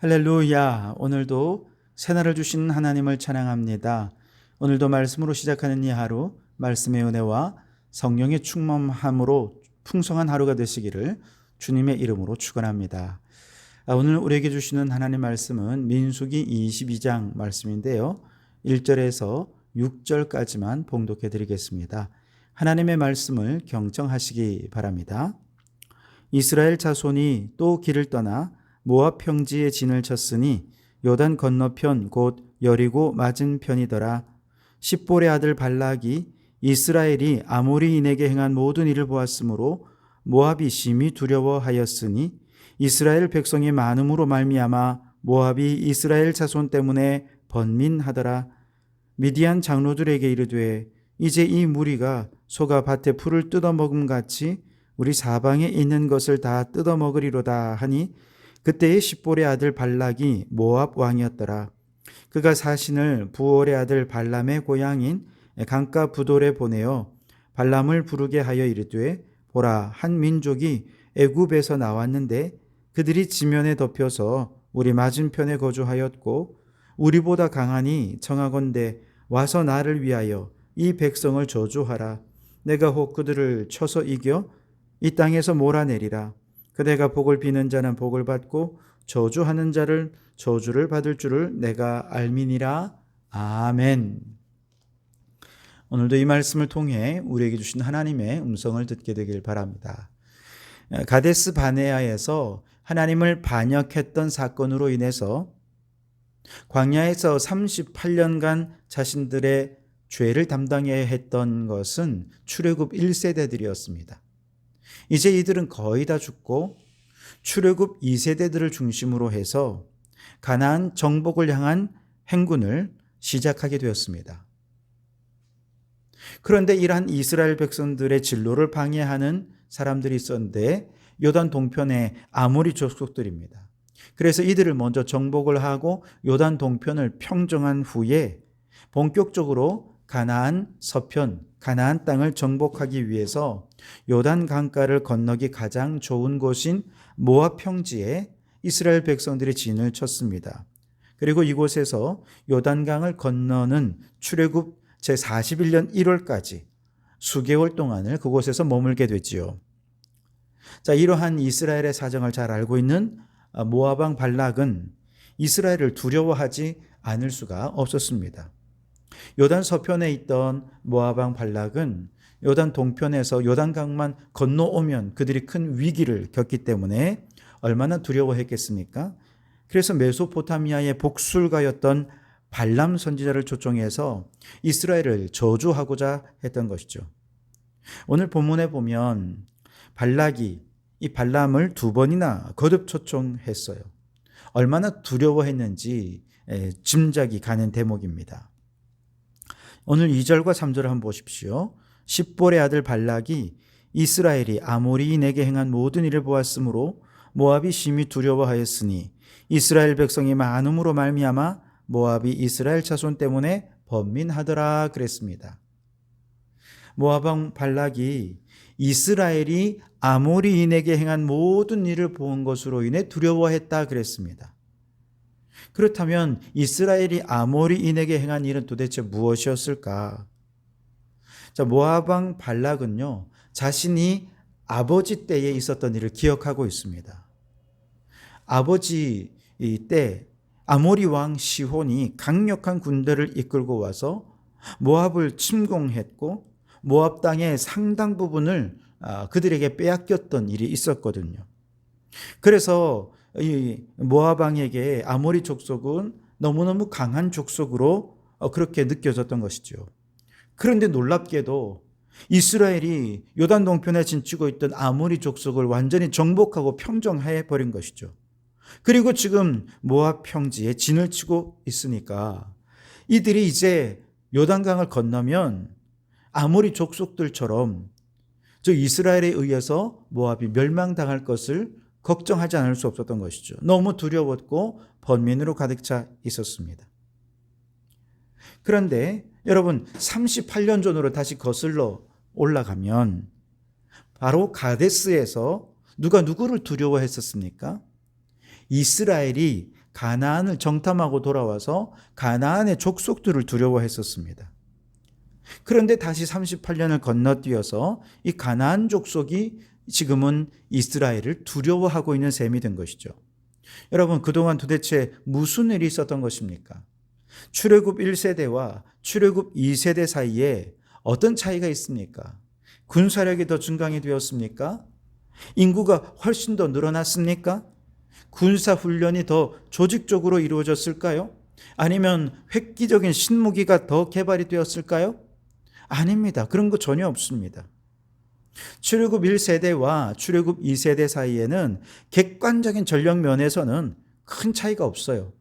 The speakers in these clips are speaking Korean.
할렐루야. 오늘도 새날을 주신 하나님을 찬양합니다. 오늘도 말씀으로 시작하는 이 하루, 말씀의 은혜와 성령의 충만함으로 풍성한 하루가 되시기를 주님의 이름으로 축원합니다. 오늘 우리에게 주시는 하나님 말씀은 민수기 22장 말씀인데요. 1절에서 6절까지만 봉독해 드리겠습니다. 하나님의 말씀을 경청하시기 바랍니다. 이스라엘 자손이 또 길을 떠나 모압 평지에 진을 쳤으니 요단 건너편 곧 여리고 맞은편이더라. 십볼의 아들 발락이 이스라엘이 아모리인에게 행한 모든 일을 보았으므로 모압이 심히 두려워하였으니 이스라엘 백성이 많음으로 말미암아 모압이 이스라엘 자손 때문에 번민하더라. 미디안 장로들에게 이르되 이제 이 무리가 소가 밭에 풀을 뜯어먹음 같이 우리 사방에 있는 것을 다 뜯어먹으리로다 하니 그때의 십볼의 아들 발락이 모압 왕이었더라. 그가 사신을 부올의 아들 발람의 고향인 강가 부돌에 보내어 발람을 부르게 하여 이르되 보라, 한 민족이 애굽에서 나왔는데 그들이 지면에 덮여서 우리 맞은편에 거주하였고 우리보다 강하니 청하건대 와서 나를 위하여 이 백성을 저주하라. 내가 혹 그들을 쳐서 이겨 이 땅에서 몰아내리라. 그대가 복을 비는 자는 복을 받고 저주하는 자를 저주를 받을 줄을 내가 알미니라. 아멘. 오늘도 이 말씀을 통해 우리에게 주신 하나님의 음성을 듣게 되길 바랍니다. 가데스 바네아에서 하나님을 반역했던 사건으로 인해서 광야에서 38년간 자신들의 죄를 담당해야 했던 것은 출애굽 1세대들이었습니다. 이제 이들은 거의 다 죽고 출애굽 2세대들을 중심으로 해서 가나안 정복을 향한 행군을 시작하게 되었습니다. 그런데 이러한 이스라엘 백성들의 진로를 방해하는 사람들이 있었는데 요단 동편의 아모리 족속들입니다. 그래서 이들을 먼저 정복을 하고 요단 동편을 평정한 후에 본격적으로 가나안 서편, 가나안 땅을 정복하기 위해서 요단 강가를 건너기 가장 좋은 곳인 모압 평지에 이스라엘 백성들이 진을 쳤습니다. 그리고 이곳에서 요단강을 건너는 출애굽 제41년 1월까지 수개월 동안을 그곳에서 머물게 되지요. 자, 이러한 이스라엘의 사정을 잘 알고 있는 모압 왕 발락은 이스라엘을 두려워하지 않을 수가 없었습니다. 요단 서편에 있던 모압 왕 발락은 요단 동편에서 요단강만 건너오면 그들이 큰 위기를 겪기 때문에 얼마나 두려워했겠습니까? 그래서 메소포타미아의 복술가였던 발람 선지자를 초청해서 이스라엘을 저주하고자 했던 것이죠. 오늘 본문에 보면 발락이 이 발람을 2번이나 거듭 초청했어요. 얼마나 두려워했는지 짐작이 가는 대목입니다. 오늘 2절과 3절을 한번 보십시오. 십볼의 아들 발락이 이스라엘이 아모리인에게 행한 모든 일을 보았으므로 모압이 심히 두려워하였으니 이스라엘 백성이 많음으로 말미암아 모압이 이스라엘 자손 때문에 번민하더라 그랬습니다. 모압 왕 발락이 이스라엘이 아모리인에게 행한 모든 일을 본 것으로 인해 두려워했다 그랬습니다. 그렇다면 이스라엘이 아모리인에게 행한 일은 도대체 무엇이었을까? 자, 모압 왕 발락은요, 자신이 아버지 때에 있었던 일을 기억하고 있습니다. 아버지 때 아모리 왕 시혼이 강력한 군대를 이끌고 와서 모압을 침공했고 모압 땅의 상당 부분을 그들에게 빼앗겼던 일이 있었거든요. 그래서 이 모압 왕에게 아모리 족속은 너무너무 강한 족속으로 그렇게 느껴졌던 것이죠. 그런데 놀랍게도 이스라엘이 요단 동편에 진치고 있던 아모리 족속을 완전히 정복하고 평정해 버린 것이죠. 그리고 지금 모압 평지에 진을 치고 있으니까 이들이 이제 요단강을 건너면 아모리 족속들처럼 저 이스라엘에 의해서 모압이 멸망당할 것을 걱정하지 않을 수 없었던 것이죠. 너무 두려웠고 번민으로 가득 차 있었습니다. 그런데 여러분 38년 전으로 다시 거슬러 올라가면 바로 가데스에서 누가 누구를 두려워했었습니까? 이스라엘이 가나안을 정탐하고 돌아와서 가나안의 족속들을 두려워했었습니다. 그런데 다시 38년을 건너뛰어서 이 가나안 족속이 지금은 이스라엘을 두려워하고 있는 셈이 된 것이죠. 여러분, 그동안 도대체 무슨 일이 있었던 것입니까? 출애굽 1세대와 출애굽 2세대 사이에 어떤 차이가 있습니까? 군사력이 더 증강이 되었습니까? 인구가 훨씬 더 늘어났습니까? 군사 훈련이 더 조직적으로 이루어졌을까요? 아니면 획기적인 신무기가 더 개발이 되었을까요? 아닙니다. 그런 거 전혀 없습니다. 출애굽 1세대와 출애굽 2세대 사이에는 객관적인 전력 면에서는 큰 차이가 없어요.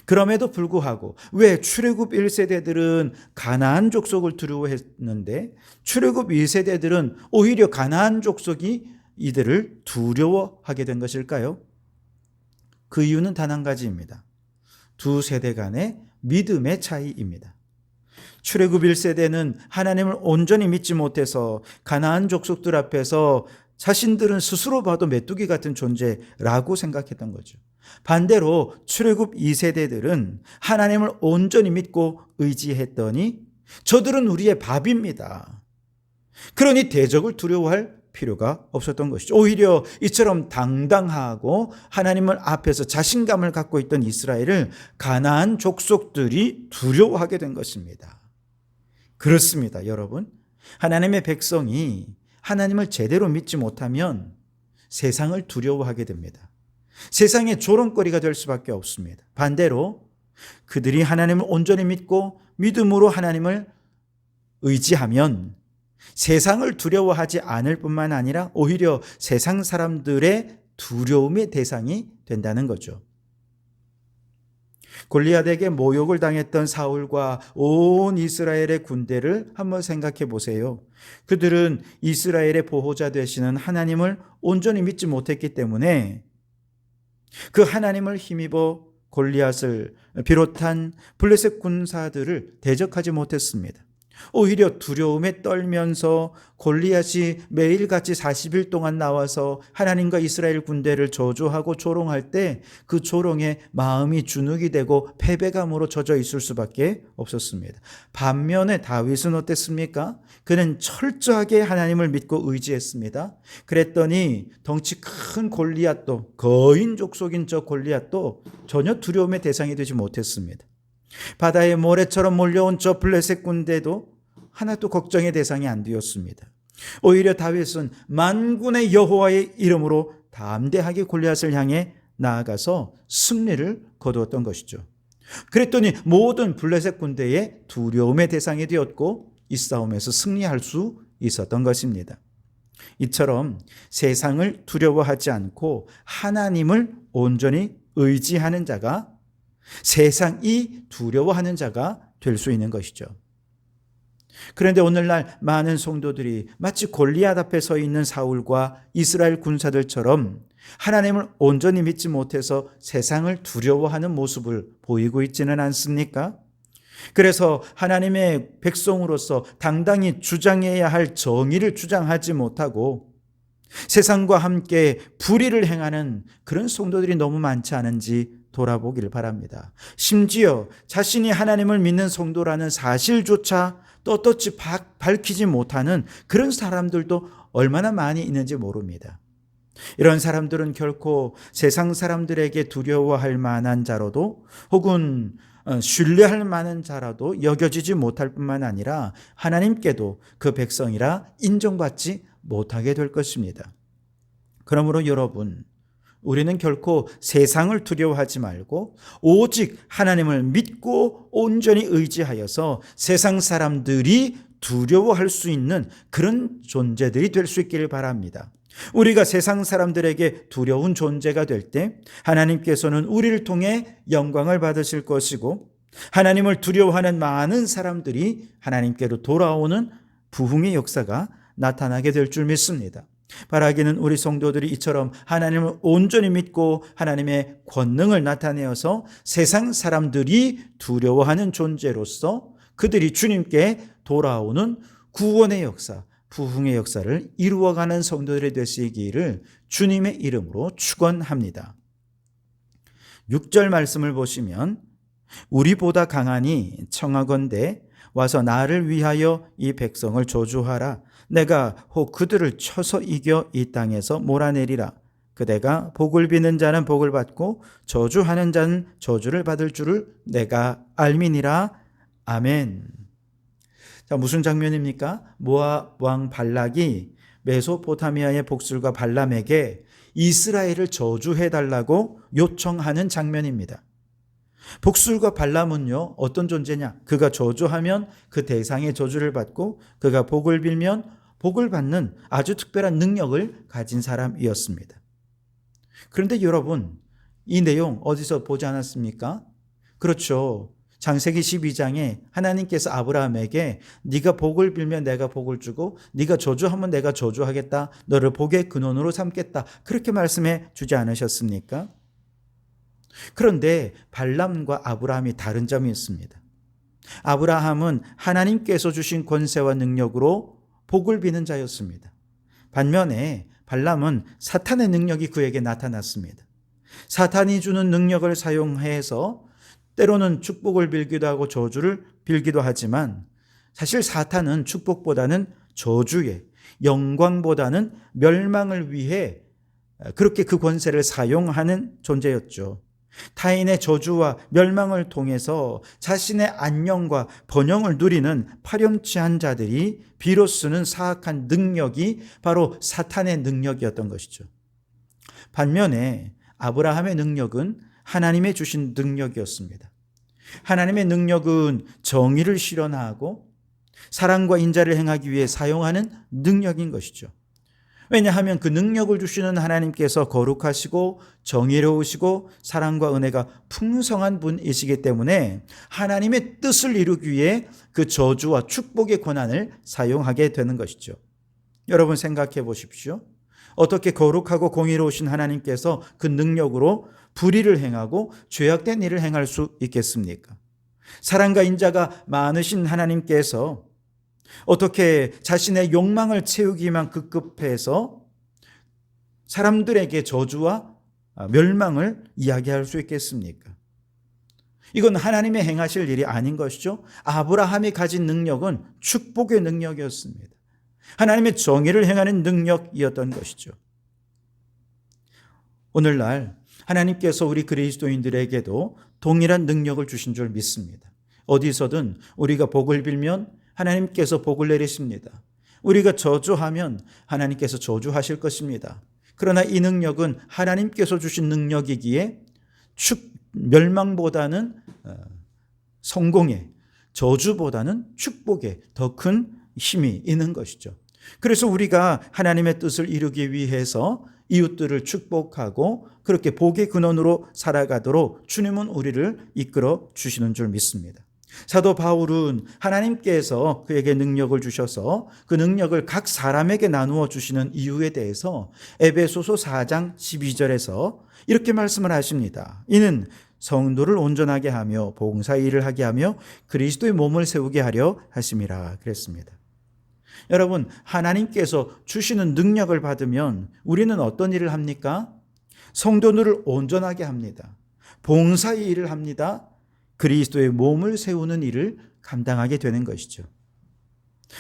그럼에도 불구하고 왜 출애굽 1세대들은 가나안 족속을 두려워했는데 출애굽 2세대들은 오히려 가나안 족속이 이들을 두려워하게 된 것일까요? 그 이유는 단 한 가지입니다. 두 세대 간의 믿음의 차이입니다. 출애굽 1세대는 하나님을 온전히 믿지 못해서 가나안 족속들 앞에서 자신들은 스스로 봐도 메뚜기 같은 존재라고 생각했던 거죠. 반대로 출애굽 2세대들은 하나님을 온전히 믿고 의지했더니 저들은 우리의 밥입니다. 그러니 대적을 두려워할 필요가 없었던 것이죠. 오히려 이처럼 당당하고 하나님을 앞에서 자신감을 갖고 있던 이스라엘을 가나안 족속들이 두려워하게 된 것입니다. 그렇습니다, 여러분. 하나님의 백성이 하나님을 제대로 믿지 못하면 세상을 두려워하게 됩니다. 세상의 조롱거리가 될 수밖에 없습니다. 반대로 그들이 하나님을 온전히 믿고 믿음으로 하나님을 의지하면 세상을 두려워하지 않을 뿐만 아니라 오히려 세상 사람들의 두려움의 대상이 된다는 거죠. 골리앗에게 모욕을 당했던 사울과 온 이스라엘의 군대를 한번 생각해 보세요. 그들은 이스라엘의 보호자 되시는 하나님을 온전히 믿지 못했기 때문에 그 하나님을 힘입어 골리앗을 비롯한 블레셋 군사들을 대적하지 못했습니다. 오히려 두려움에 떨면서 골리앗이 매일같이 40일 동안 나와서 하나님과 이스라엘 군대를 저주하고 조롱할 때 그 조롱에 마음이 주눅이 되고 패배감으로 젖어 있을 수밖에 없었습니다. 반면에 다윗은 어땠습니까? 그는 철저하게 하나님을 믿고 의지했습니다. 그랬더니 덩치 큰 골리앗도, 거인 족속인 저 골리앗도 전혀 두려움의 대상이 되지 못했습니다. 바다의 모래처럼 몰려온 저 블레셋 군대도 하나도 걱정의 대상이 안 되었습니다. 오히려 다윗은 만군의 여호와의 이름으로 담대하게 골리앗을 향해 나아가서 승리를 거두었던 것이죠. 그랬더니 모든 블레셋 군대의 두려움의 대상이 되었고 이 싸움에서 승리할 수 있었던 것입니다. 이처럼 세상을 두려워하지 않고 하나님을 온전히 의지하는 자가 세상이 두려워하는 자가 될 수 있는 것이죠. 그런데 오늘날 많은 성도들이 마치 골리앗 앞에 서 있는 사울과 이스라엘 군사들처럼 하나님을 온전히 믿지 못해서 세상을 두려워하는 모습을 보이고 있지는 않습니까? 그래서 하나님의 백성으로서 당당히 주장해야 할 정의를 주장하지 못하고 세상과 함께 불의를 행하는 그런 성도들이 너무 많지 않은지 돌아보기를 바랍니다. 심지어 자신이 하나님을 믿는 성도라는 사실조차 떳떳이 밝히지 못하는 그런 사람들도 얼마나 많이 있는지 모릅니다. 이런 사람들은 결코 세상 사람들에게 두려워할 만한 자로도 혹은 신뢰할 만한 자라도 여겨지지 못할 뿐만 아니라 하나님께도 그 백성이라 인정받지 못하게 될 것입니다. 그러므로 여러분, 우리는 결코 세상을 두려워하지 말고 오직 하나님을 믿고 온전히 의지하여서 세상 사람들이 두려워할 수 있는 그런 존재들이 될 수 있기를 바랍니다. 우리가 세상 사람들에게 두려운 존재가 될 때 하나님께서는 우리를 통해 영광을 받으실 것이고 하나님을 두려워하는 많은 사람들이 하나님께로 돌아오는 부흥의 역사가 나타나게 될 줄 믿습니다. 바라기는 우리 성도들이 이처럼 하나님을 온전히 믿고 하나님의 권능을 나타내어서 세상 사람들이 두려워하는 존재로서 그들이 주님께 돌아오는 구원의 역사, 부흥의 역사를 이루어가는 성도들이 되시기를 주님의 이름으로 축원합니다. 6절 말씀을 보시면 우리보다 강하니 청하건대 와서 나를 위하여 이 백성을 저주하라. 내가 혹 그들을 쳐서 이겨 이 땅에서 몰아내리라. 그대가 복을 비는 자는 복을 받고 저주하는 자는 저주를 받을 줄을 내가 알미니라. 아멘. 자, 무슨 장면입니까? 모압 왕 발락이 메소포타미아의 복술과 발람에게 이스라엘을 저주해 달라고 요청하는 장면입니다. 복술과 발람은요, 어떤 존재냐? 그가 저주하면 그 대상의 저주를 받고 그가 복을 빌면 복을 받는 아주 특별한 능력을 가진 사람이었습니다. 그런데 여러분, 이 내용 어디서 보지 않았습니까? 그렇죠. 창세기 12장에 하나님께서 아브라함에게 네가 복을 빌면 내가 복을 주고 네가 저주하면 내가 저주하겠다. 너를 복의 근원으로 삼겠다. 그렇게 말씀해 주지 않으셨습니까? 그런데 발람과 아브라함이 다른 점이 있습니다. 아브라함은 하나님께서 주신 권세와 능력으로 복을 비는 자였습니다. 반면에 발람은 사탄의 능력이 그에게 나타났습니다. 사탄이 주는 능력을 사용해서 때로는 축복을 빌기도 하고 저주를 빌기도 하지만 사실 사탄은 축복보다는 저주에, 영광보다는 멸망을 위해 그렇게 그 권세를 사용하는 존재였죠. 타인의 저주와 멸망을 통해서 자신의 안녕과 번영을 누리는 파렴치한 자들이 비로 쓰는 사악한 능력이 바로 사탄의 능력이었던 것이죠. 반면에 아브라함의 능력은 하나님의 주신 능력이었습니다. 하나님의 능력은 정의를 실현하고 사랑과 인자를 행하기 위해 사용하는 능력인 것이죠. 왜냐하면 그 능력을 주시는 하나님께서 거룩하시고 정의로우시고 사랑과 은혜가 풍성한 분이시기 때문에 하나님의 뜻을 이루기 위해 그 저주와 축복의 권한을 사용하게 되는 것이죠. 여러분 생각해 보십시오. 어떻게 거룩하고 공의로우신 하나님께서 그 능력으로 불의를 행하고 죄악된 일을 행할 수 있겠습니까? 사랑과 인자가 많으신 하나님께서 어떻게 자신의 욕망을 채우기만 급급해서 사람들에게 저주와 멸망을 이야기할 수 있겠습니까? 이건 하나님의 행하실 일이 아닌 것이죠. 아브라함이 가진 능력은 축복의 능력이었습니다. 하나님의 정의를 행하는 능력이었던 것이죠. 오늘날 하나님께서 우리 그리스도인들에게도 동일한 능력을 주신 줄 믿습니다. 어디서든 우리가 복을 빌면 하나님께서 복을 내리십니다. 우리가 저주하면 하나님께서 저주하실 것입니다. 그러나 이 능력은 하나님께서 주신 능력이기에 멸망보다는 성공에, 저주보다는 축복에 더 큰 힘이 있는 것이죠. 그래서 우리가 하나님의 뜻을 이루기 위해서 이웃들을 축복하고 그렇게 복의 근원으로 살아가도록 주님은 우리를 이끌어 주시는 줄 믿습니다. 사도 바울은 하나님께서 그에게 능력을 주셔서 그 능력을 각 사람에게 나누어 주시는 이유에 대해서 에베소서 4장 12절에서 이렇게 말씀을 하십니다. 이는 성도를 온전하게 하며 봉사 일을 하게 하며 그리스도의 몸을 세우게 하려 하심이라 그랬습니다. 여러분, 하나님께서 주시는 능력을 받으면 우리는 어떤 일을 합니까? 성도들을 온전하게 합니다. 봉사의 일을 합니다. 그리스도의 몸을 세우는 일을 감당하게 되는 것이죠.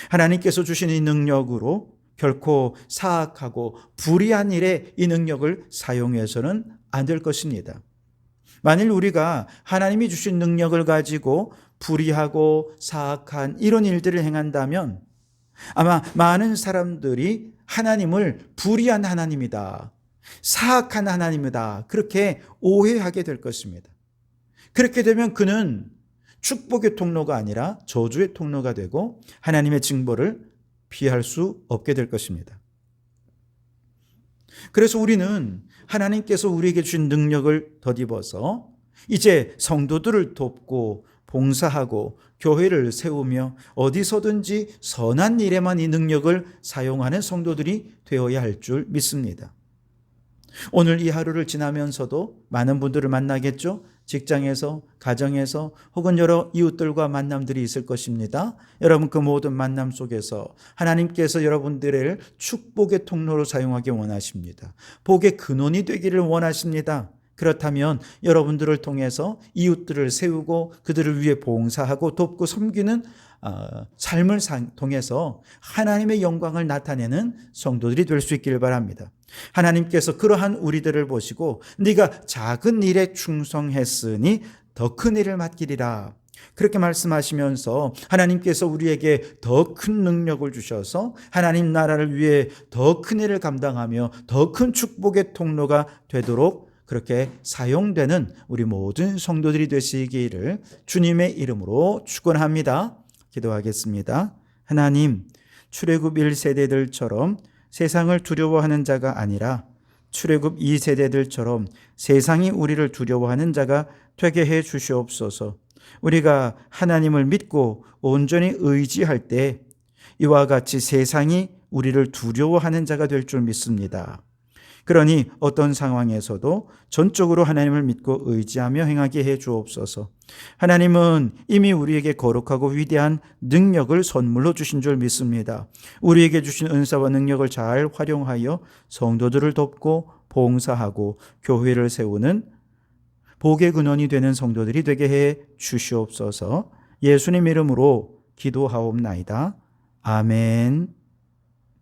하나님께서 주신 이 능력으로 결코 사악하고 불의한 일에 이 능력을 사용해서는 안 될 것입니다. 만일 우리가 하나님이 주신 능력을 가지고 불의하고 사악한 이런 일들을 행한다면 아마 많은 사람들이 하나님을 불의한 하나님이다, 사악한 하나님이다, 그렇게 오해하게 될 것입니다. 그렇게 되면 그는 축복의 통로가 아니라 저주의 통로가 되고 하나님의 징벌을 피할 수 없게 될 것입니다. 그래서 우리는 하나님께서 우리에게 주신 능력을 덧입어서 이제 성도들을 돕고 봉사하고 교회를 세우며 어디서든지 선한 일에만 이 능력을 사용하는 성도들이 되어야 할 줄 믿습니다. 오늘 이 하루를 지나면서도 많은 분들을 만나겠죠? 직장에서, 가정에서 혹은 여러 이웃들과 만남들이 있을 것입니다. 여러분 그 모든 만남 속에서 하나님께서 여러분들을 축복의 통로로 사용하기 원하십니다. 복의 근원이 되기를 원하십니다. 그렇다면 여러분들을 통해서 이웃들을 세우고 그들을 위해 봉사하고 돕고 섬기는 삶을 통해서 하나님의 영광을 나타내는 성도들이 될 수 있기를 바랍니다. 하나님께서 그러한 우리들을 보시고 네가 작은 일에 충성했으니 더 큰 일을 맡기리라, 그렇게 말씀하시면서 하나님께서 우리에게 더 큰 능력을 주셔서 하나님 나라를 위해 더 큰 일을 감당하며 더 큰 축복의 통로가 되도록 그렇게 사용되는 우리 모든 성도들이 되시기를 주님의 이름으로 축원합니다. 기도하겠습니다. 하나님, 출애굽 1세대들처럼 세상을 두려워하는 자가 아니라 출애굽 2세대들처럼 세상이 우리를 두려워하는 자가 되게 해 주시옵소서. 우리가 하나님을 믿고 온전히 의지할 때 이와 같이 세상이 우리를 두려워하는 자가 될 줄 믿습니다. 그러니 어떤 상황에서도 전적으로 하나님을 믿고 의지하며 행하게 해 주옵소서. 하나님은 이미 우리에게 거룩하고 위대한 능력을 선물로 주신 줄 믿습니다. 우리에게 주신 은사와 능력을 잘 활용하여 성도들을 돕고 봉사하고 교회를 세우는 복의 근원이 되는 성도들이 되게 해 주시옵소서. 예수님 이름으로 기도하옵나이다. 아멘.